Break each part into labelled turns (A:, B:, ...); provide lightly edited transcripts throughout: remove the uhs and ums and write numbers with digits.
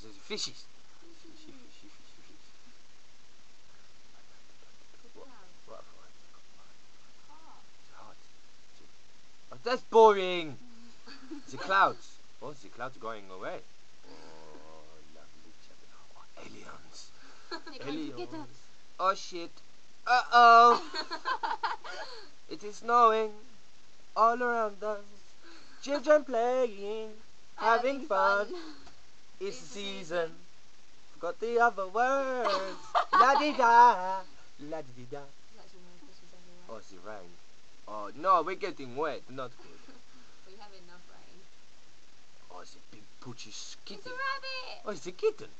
A: there's fishes. Fishy. What? Oh, that's boring. The clouds. Oh, the clouds going away. Oh, lovely. Oh, aliens. Aliens. Oh shit. Uh-oh. It is snowing all around us. Children playing, having fun. It's the season. Forgot the other words. La-di-da. La-di-da. Oh, it's the rain. Oh, no, we're getting wet. Not good.
B: We have enough rain.
A: Oh, it's a big poochy kitten.
B: It's a rabbit.
A: Oh, it's a kitten.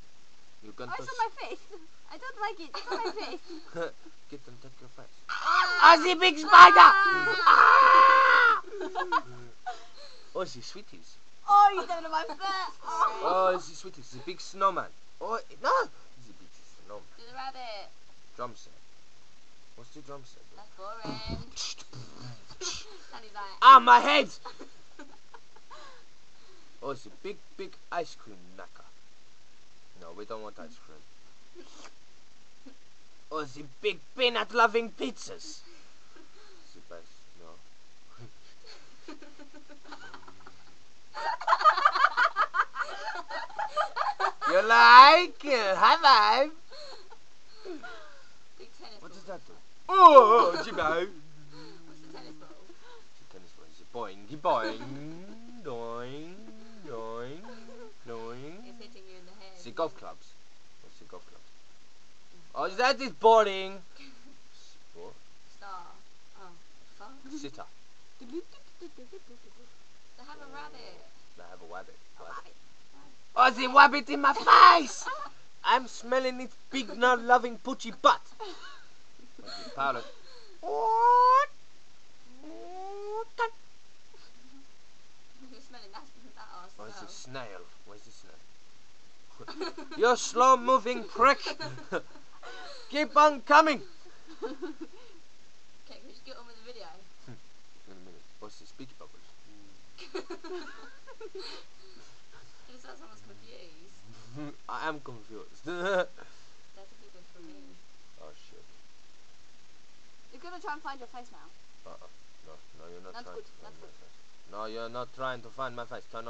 A: You can
B: It's on my face. I don't like it. It's on my face.
A: Kitten, take your face. Oh, the big spider! Oh, the sweeties.
B: Oh, you did it on my foot.
A: Oh, the sweeties. The big snowman. Oh, no! The big snowman.
B: Do the rabbit.
A: Drum set. What's the drum set?
B: That's boring. And he's like,
A: ah, my head! Oh, it's a big ice cream knacker. No, we don't want ice cream. Oh, the big peanut-loving pizzas. The best, no. You like? High five.
B: big tennis
A: What
B: ball.
A: does that do? Oh, Jimbo.
B: What's the tennis ball?
A: The tennis ball is boing, boing, doing, doing, doing.
B: It's hitting you in the head.
A: The golf clubs. What's the golf clubs? Oh, that is boring. What?
B: Star. Oh, fuck.
A: Sitter.
B: They have a rabbit.
A: I have a wabbit.
B: Rabbit.
A: Oh, the wabbit in my face! I'm smelling its big, not-loving, poochy butt. Oh, the parrot. What?
B: You're smelling that arse
A: Oh,
B: as
A: it's
B: well.
A: a snail. Where's the snail? You slow-moving prick! Keep on coming!
B: Okay, can we just get on with the video?
A: Wait a minute. What's the speech bubbles?
B: It sounds someone's confused.
A: I am confused.
B: That's a big one for me.
A: Oh shit.
B: You're gonna try and find your face now.
A: No, you're not
B: That's
A: trying
B: good,
A: to find
B: that's
A: my
B: good.
A: face. No, you're not trying to find my face. Try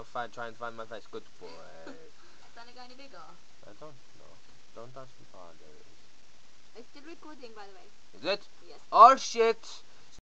A: and find my face. Good boy.
B: Can it go any bigger?
A: I don't know. Don't ask me. Oh, there it is.
B: It's still recording, by the way.
A: Is it?
B: Yes.
A: Oh shit!